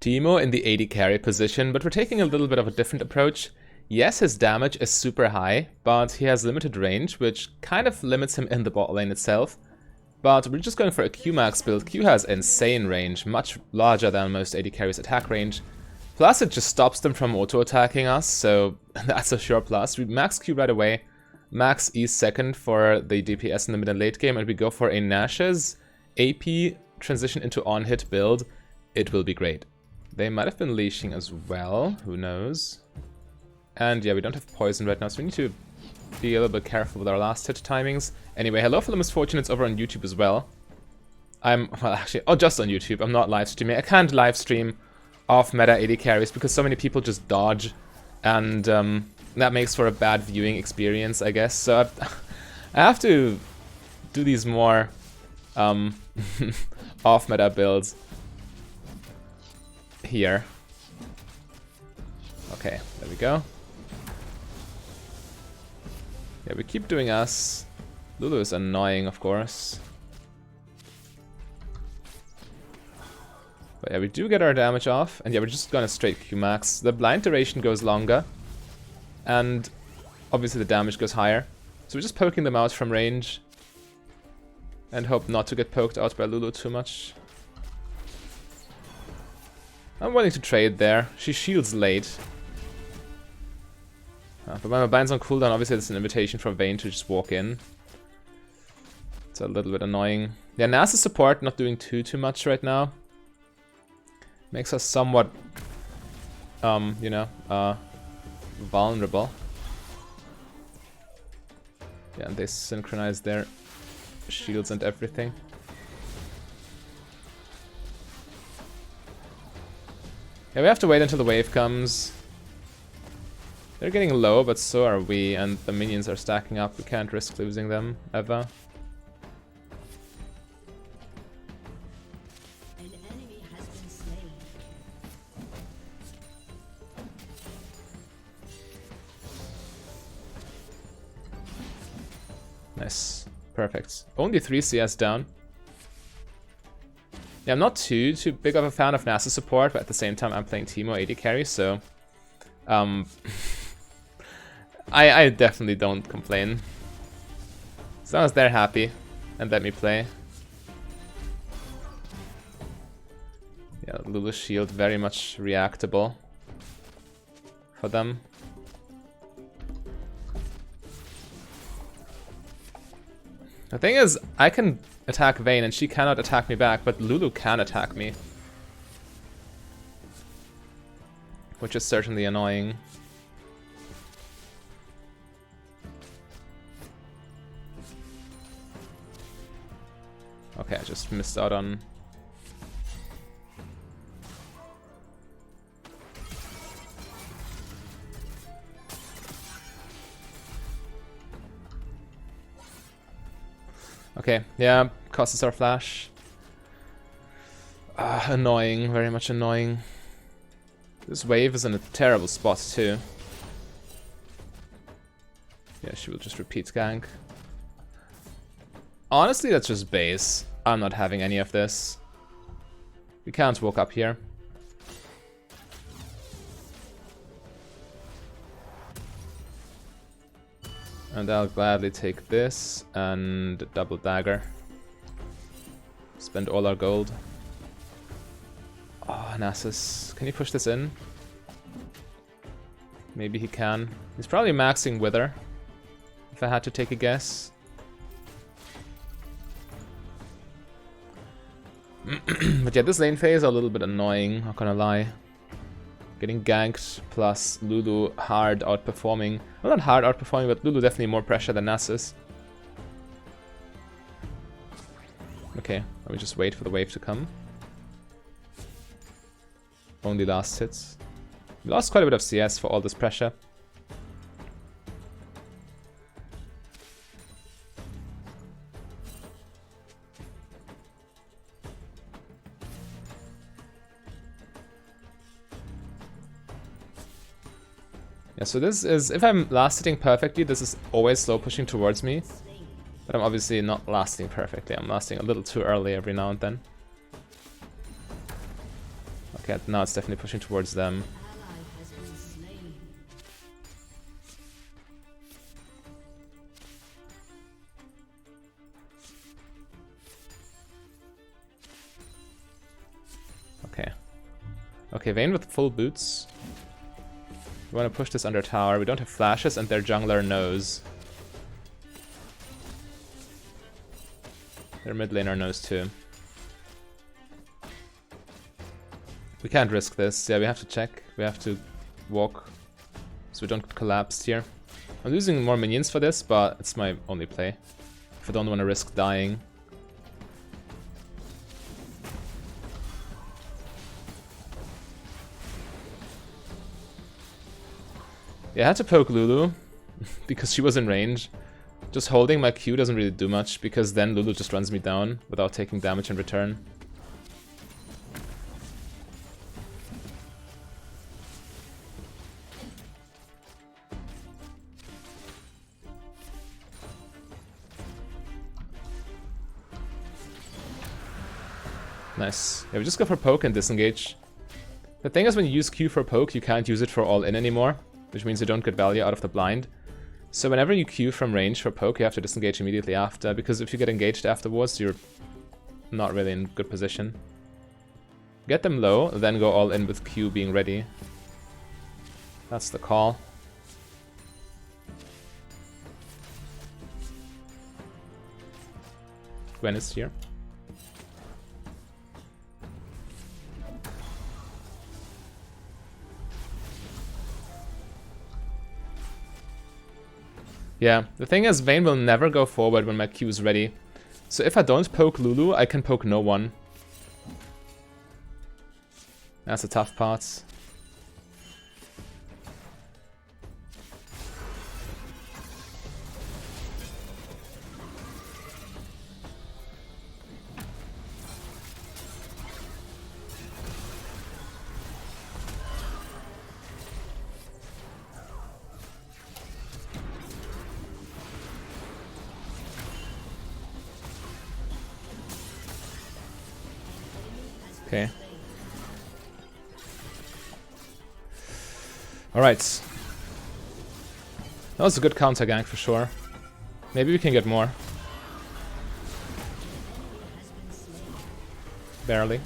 Teemo in the AD carry position, but we're taking a little bit of a different approach. Yes, his damage is super high, but he has limited range, which kind of limits him in the bot lane itself. But we're just going for a Q-Max build. Q has insane range, much larger than most AD carries' attack range. Plus it just stops them from auto-attacking us, so that's a sure plus. We max Q right away, max E second for the DPS in the mid and late game, and we go for a Nash's AP transition into on-hit build. It will be great. They might have been leashing as well, who knows. And yeah, we don't have poison right now, so we need to be a little bit careful with our last hit timings. Anyway, hello for the misfortunates over on YouTube as well. Well, actually, just on YouTube. I'm not live streaming. I can't live stream off-meta AD carries because so many people just dodge, and that makes for a bad viewing experience, I guess. So I have to do these more off-meta builds here. Okay, there we go. Yeah, we keep doing us. Lulu is annoying, of course. But yeah, we do get our damage off. And yeah, we're just gonna straight Q-Max. The blind duration goes longer. And obviously the damage goes higher. So we're just poking them out from range. And hope not to get poked out by Lulu too much. I'm willing to trade there. She shields late. But when my bind's on cooldown, obviously it's an invitation from Vayne to just walk in. It's a little bit annoying. Yeah, Nasa's support not doing too much right now. Makes us somewhat, you know, vulnerable. Yeah, and they synchronize their shields and everything. Yeah, we have to wait until the wave comes. They're getting low, but so are we, and the minions are stacking up. We can't risk losing them, ever. An enemy has been slain. Nice. Perfect. Only 3 CS down. Yeah, I'm not too big of a fan of NASA support, but at the same time I'm playing Teemo AD carry, so I definitely don't complain. As long as they're happy and let me play. Yeah, Lulu's shield very much reactable for them. The thing is, I can attack Vayne and she cannot attack me back, but Lulu can attack me. Which is certainly annoying. Okay, I just missed out on... Okay, yeah, costs our flash. Annoying, very much annoying. This wave is in a terrible spot too. Yeah, she will just repeat gank. Honestly, that's just base. I'm not having any of this. We can't walk up here. And I'll gladly take this and double dagger. Spend all our gold. Oh, Nasus. Can you push this in? Maybe he can. He's probably maxing Wither, if I had to take a guess. But yeah, this lane phase is a little bit annoying, not gonna lie. Getting ganked plus Lulu hard outperforming. Well, not hard outperforming, but Lulu definitely more pressure than Nasus. Okay, let me just wait for the wave to come. Only last hits. We lost quite a bit of CS for all this pressure. Yeah, so this is, if I'm last hitting perfectly, this is always slow pushing towards me. But I'm obviously not lasting perfectly. I'm lasting a little too early every now and then. Okay, now it's definitely pushing towards them. Ally has been slain. Okay. Okay, Vayne with full boots. We want to push this under tower. We don't have flashes and their jungler knows. Their mid laner knows too. We can't risk this. Yeah, we have to check. We have to walk so we don't collapse here. I'm losing more minions for this, but it's my only play. If I don't want to risk dying. Yeah, I had to poke Lulu because she was in range. Just holding my Q doesn't really do much because then Lulu just runs me down without taking damage in return. Nice. Yeah, we just go for poke and disengage. The thing is, when you use Q for poke, you can't use it for all in anymore, which means you don't get value out of the blind. So whenever you Q from range for poke, you have to disengage immediately after, because if you get engaged afterwards, you're not really in good position. Get them low, then go all in with Q being ready. That's the call. Gwen is here. Yeah, the thing is, Vayne will never go forward when my Q is ready. So if I don't poke Lulu, I can poke no one. That's the tough part. Okay. Alright. That was a good counter gank for sure. Maybe we can get more. Barely.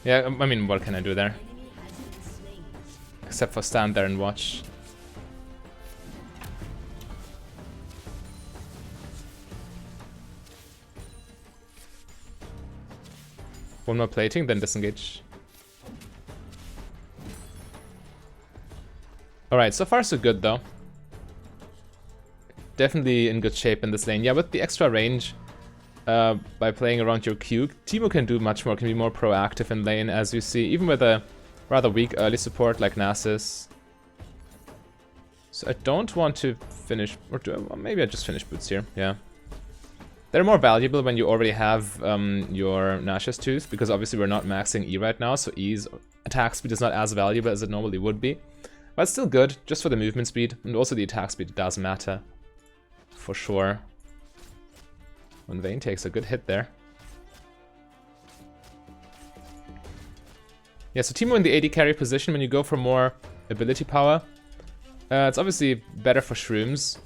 Yeah, I mean, what can I do there? Except for stand there and watch. One more plating, then disengage. Alright, so far so good though. Definitely in good shape in this lane. Yeah, with the extra range, by playing around your Q, Teemo can do much more, can be more proactive in lane, as you see, even with a rather weak early support like Nasus. So I don't want to finish, or well, maybe I just finish boots here, yeah. They're more valuable when you already have your Nash's Tooth, because obviously we're not maxing E right now, so E's attack speed is not as valuable as it normally would be. But it's still good, just for the movement speed, and also the attack speed does matter. For sure. When Vayne takes a good hit there. Yeah, so Teemo in the AD carry position, when you go for more ability power, it's obviously better for shrooms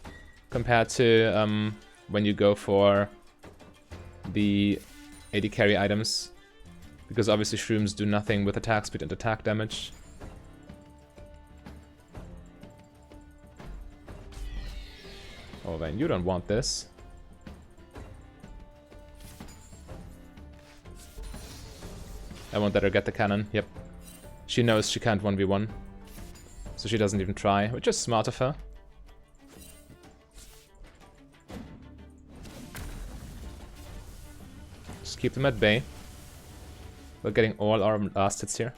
compared to when you go for the AD carry items, because obviously shrooms do nothing with attack speed and attack damage. Oh, Vayne, you don't want this. I won't let her get the cannon, yep. She knows she can't 1v1, so she doesn't even try, which is smart of her. Just keep them at bay. We're getting all our last hits here.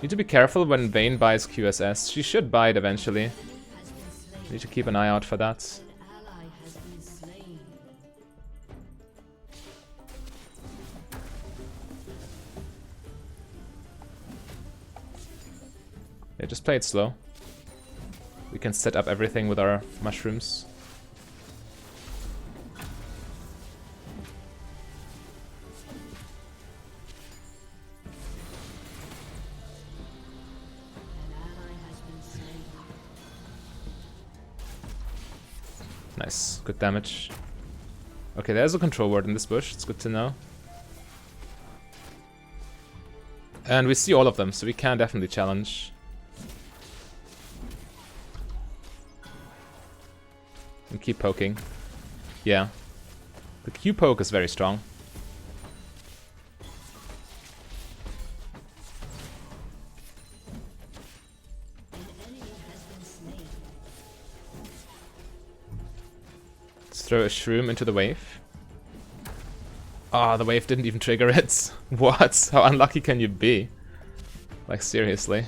Need to be careful when Vayne buys QSS. She should buy it eventually. Need to keep an eye out for that. Yeah, just play it slow. We can set up everything with our mushrooms. Nice, good damage. Okay, there's a control ward in this bush, it's good to know. And we see all of them, so we can definitely challenge. And keep poking. Yeah. The Q poke is very strong. Let's throw a shroom into the wave. Ah, the wave didn't even trigger it. What? How unlucky can you be? Like, seriously.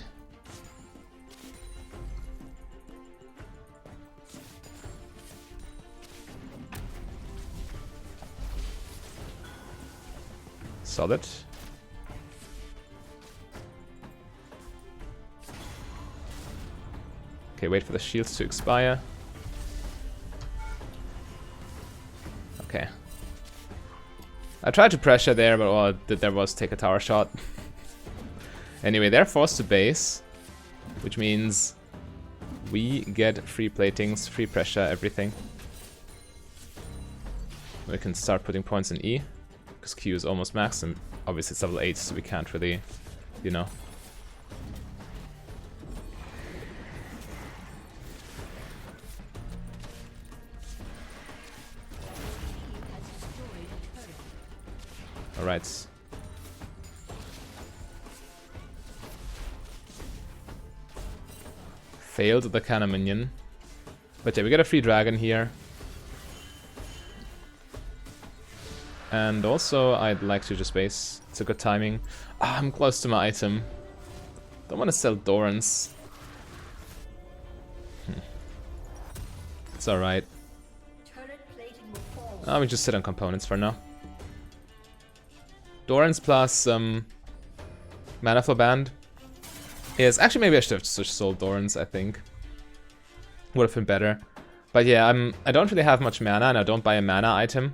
Solid. Okay, wait for the shields to expire. Okay. I tried to pressure there, but all I did there was take a tower shot. Anyway, they're forced to base, which means we get free platings, free pressure, everything. We can start putting points in E, because Q is almost max, and obviously it's level 8, so we can't really, you know. Alright. Failed the cannon minion. But yeah, we get a free dragon here. And also, I'd like to just base. It's a good timing. Ah, I'm close to my item. Don't want to sell Dorans. It's alright. We just sit on components for now. Dorans plus Manaflow Band is actually, maybe I should have just sold Dorans. I think would have been better, but yeah, I don't really have much mana, and I don't buy a mana item,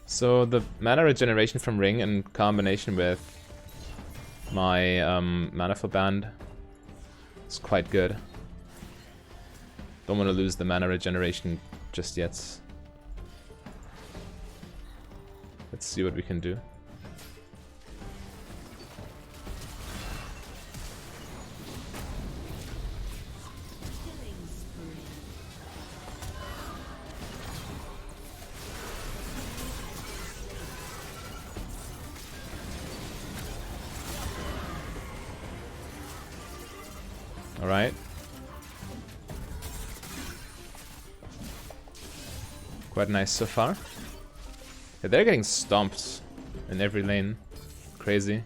so the mana regeneration from Ring in combination with my Manaflow Band is quite good. Don't want to lose the mana regeneration just yet. Let's see what we can do. All right. Quite nice so far. Yeah, they're getting stomped in every lane. Crazy.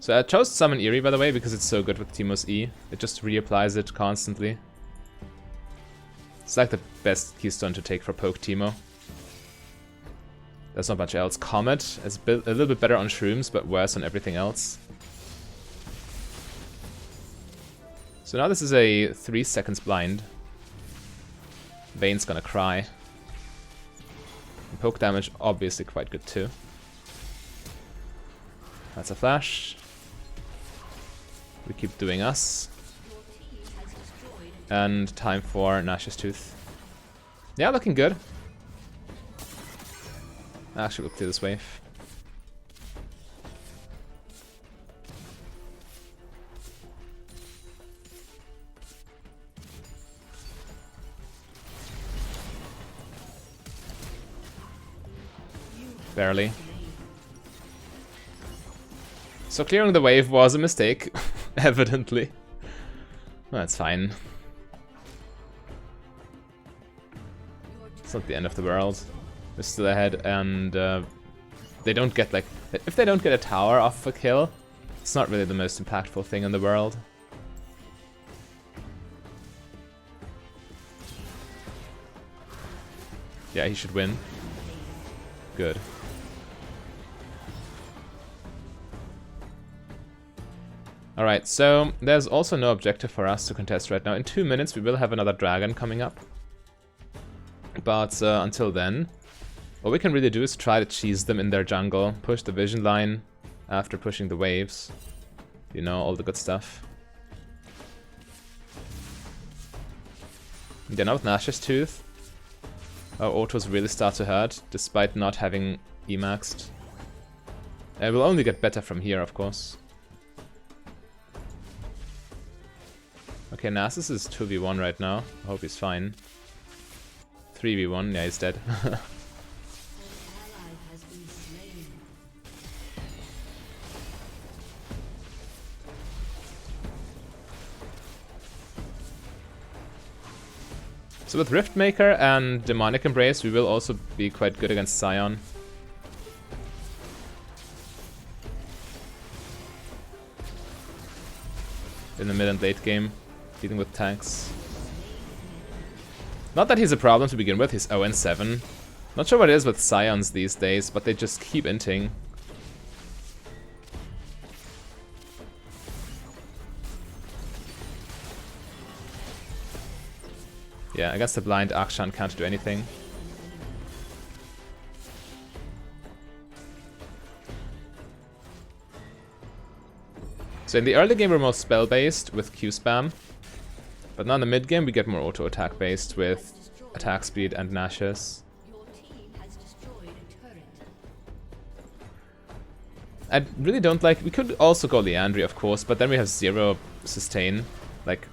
So I chose to summon Eerie, by the way, because it's so good with Teemo's E. It just reapplies it constantly. It's like the best keystone to take for poke Teemo. There's not much else. Comet is a little bit better on shrooms, but worse on everything else. So now this is a 3 seconds blind. Vayne's gonna cry. And poke damage, obviously quite good too. That's a flash. We keep doing us. And time for Nash's Tooth. Yeah, looking good. Actually, we'll clear this wave. Barely. So clearing the wave was a mistake, evidently. That's fine. It's not the end of the world. We're still ahead, and they don't get, like, if they don't get a tower off of a kill, it's not really the most impactful thing in the world. Yeah, he should win. Good. Alright, so there's also no objective for us to contest right now. In 2 minutes we will have another dragon coming up. But until then, what we can really do is try to cheese them in their jungle, push the vision line after pushing the waves. You know, all the good stuff. Yeah, now with Nash's Tooth, our autos really start to hurt, despite not having Emaxed. It will only get better from here, of course. Okay, Nasus is 2v1 right now. I hope he's fine. 3v1, yeah, he's dead. So with Riftmaker and Demonic Embrace, we will also be quite good against Sion. In the mid and late game, dealing with tanks. Not that he's a problem to begin with, he's 0-7. Not sure what it is with Sions these days, but they just keep inting. Yeah, against the blind, Akshan can't do anything. So in the early game we're more spell based with Q spam, but now in the mid game we get more auto attack based with attack speed and Nash's. I really don't like, we could also go Liandry of course, but then we have 0 sustain, like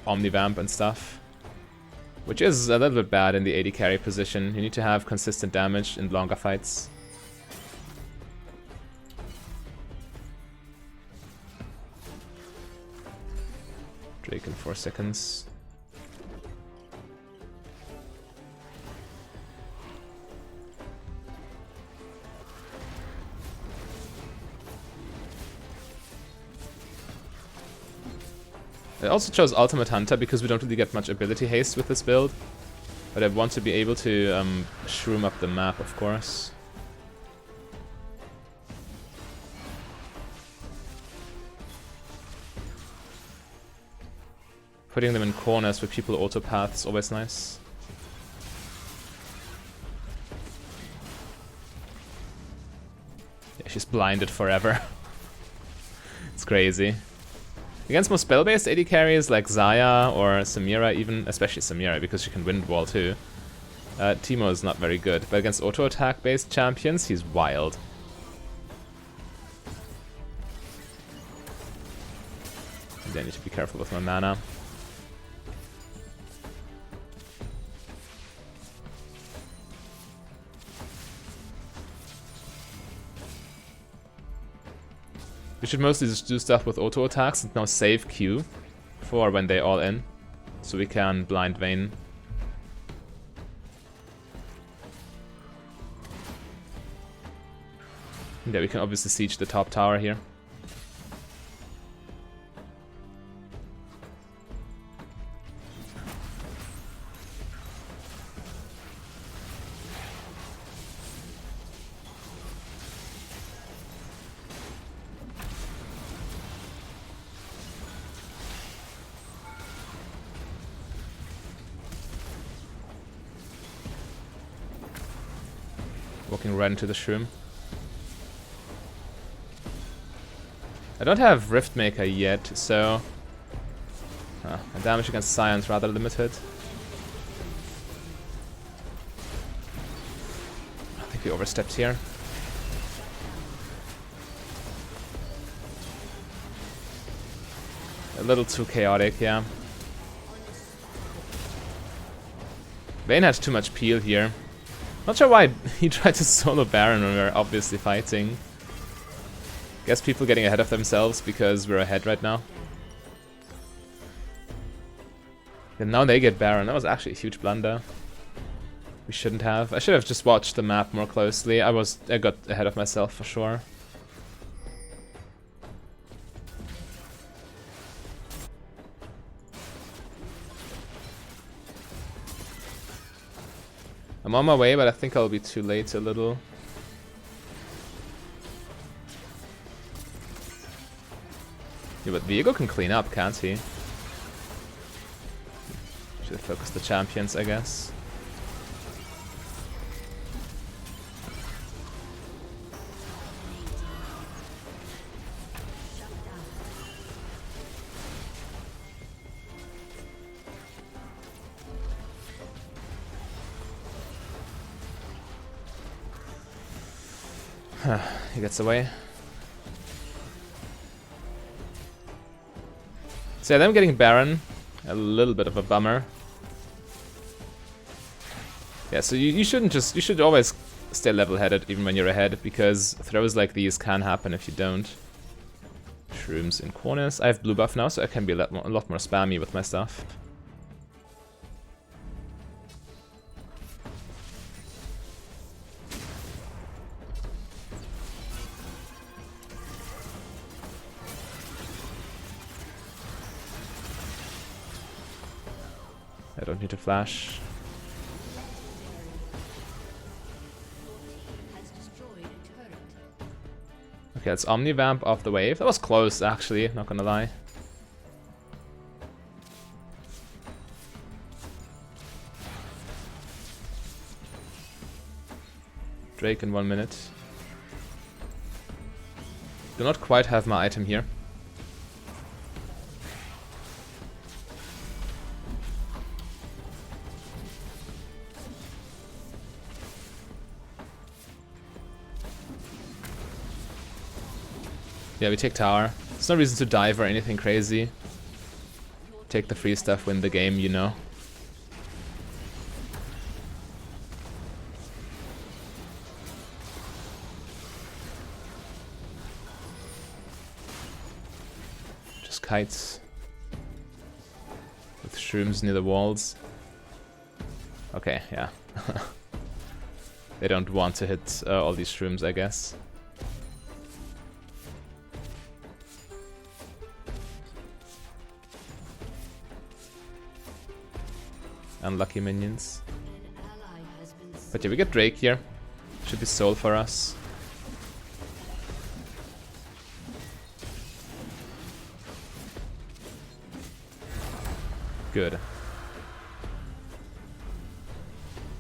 Omnivamp and stuff. Which is a little bit bad in the AD carry position. You need to have consistent damage in longer fights. Drake in 4 seconds. I also chose Ultimate Hunter because we don't really get much ability haste with this build. But I want to be able to shroom up the map, of course. Putting them in corners where people auto path is always nice. Yeah, she's blinded forever. It's crazy. Against more spell-based AD carries like Xayah or Samira even, especially Samira because she can wind wall too, Teemo is not very good. But against auto-attack based champions, he's wild. And I need to be careful with my mana. We should mostly just do stuff with auto attacks and now save Q for when they all in, so we can blind Vayne. Yeah, we can obviously siege the top tower here. Walking right into the shroom. I don't have Riftmaker yet, so my damage against Sion's rather limited. I think we overstepped here. A little too chaotic, yeah. Vayne has too much peel here. Not sure why he tried to solo Baron when we were obviously fighting. Guess people getting ahead of themselves because we're ahead right now. And now they get Baron. That was actually a huge blunder. We shouldn't have. I should have just watched the map more closely. I got ahead of myself for sure. I'm on my way, but I think I'll be too late a little. Yeah, but Viego can clean up, can't he? Should have focused the champions, I guess. He gets away. So yeah, them getting Baron, a little bit of a bummer. Yeah, so you should always stay level-headed even when you're ahead, because throws like these can happen if you don't. Shrooms in corners. I have blue buff now, so I can be a lot more spammy with my stuff. I don't need to flash. Okay, let's Omnivamp off the wave. That was close, actually, not gonna lie. Drake in 1 minute. Do not quite have my item here. Yeah, we take tower. There's no reason to dive or anything crazy. Take the free stuff, win the game, you know. Just kites. With shrooms near the walls. Okay, yeah. They don't want to hit all these shrooms, I guess. Unlucky minions. But yeah, we get Drake here. Should be soul for us. Good.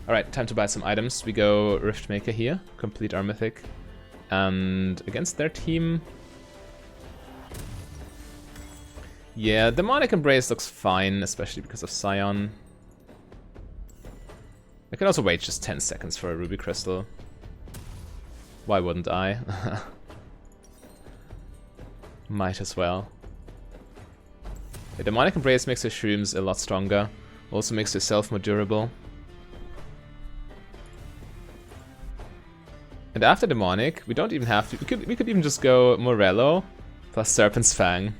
Alright, time to buy some items. We go Riftmaker here, complete our mythic. And against their team... yeah, Demonic Embrace looks fine, especially because of Scion. I can also wait just 10 seconds for a Ruby Crystal. Why wouldn't I? Might as well. The Demonic Embrace makes your shrooms a lot stronger. Also makes yourself more durable. And after Demonic, we don't even have to... We could even just go Morello plus Serpent's Fang.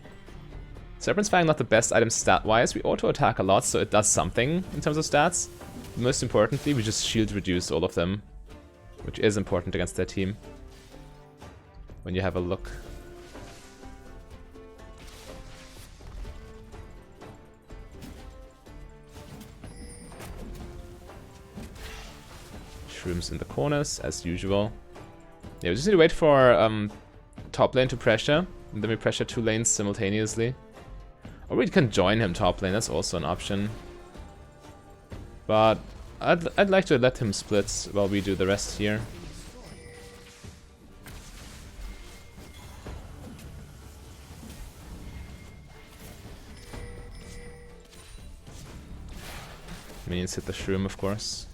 Serpent's Fang not the best item stat-wise. We auto-attack a lot, so it does something in terms of stats. Most importantly, we just shield reduce all of them, which is important against their team. When you have a look. Shrooms in the corners, as usual. Yeah, we just need to wait for top lane to pressure, and then we pressure 2 lanes simultaneously. Or we can join him top lane, that's also an option. But I'd like to let him split while we do the rest here. Minions hit the shroom, of course.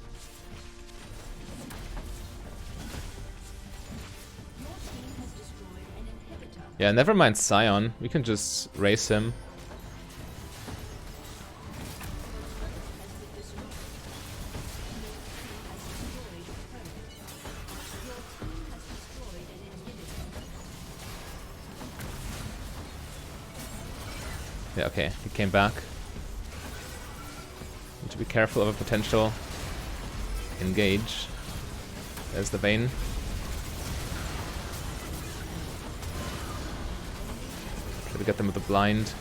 Yeah, never mind Scion. We can just race him. Yeah, okay, he came back. Need to be careful of a potential engage. There's the Vayne. Try to get them with the blind.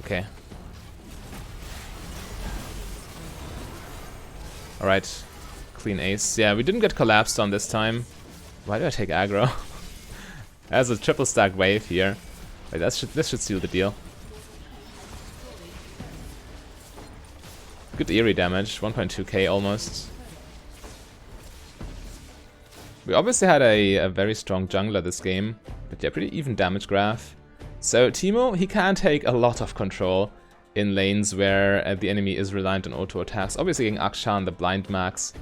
Okay. Alright. Clean ace. Yeah, we didn't get collapsed on this time. Why do I take aggro? There's a triple stack wave here. Wait, this should seal the deal. Good eerie damage, 1.2k almost. We obviously had a very strong jungler this game, but yeah, pretty even damage graph. So Teemo, he can take a lot of control, in lanes where the enemy is reliant on auto attacks. Obviously, getting Akshan, the blind max,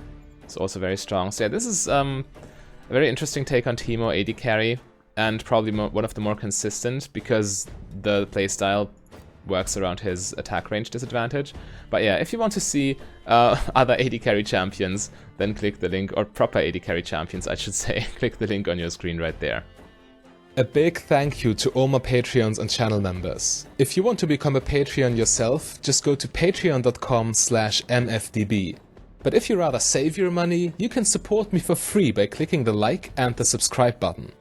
is also very strong. So yeah, this is a very interesting take on Teemo AD carry, and probably one of the more consistent because the playstyle works around his attack range disadvantage. But yeah, if you want to see other AD carry champions, then click the link, or proper AD carry champions, I should say, click the link on your screen right there. A big thank you to all my Patreons and channel members. If you want to become a Patreon yourself, just go to patreon.com/mfdb. But if you rather save your money, you can support me for free by clicking the like and the subscribe button.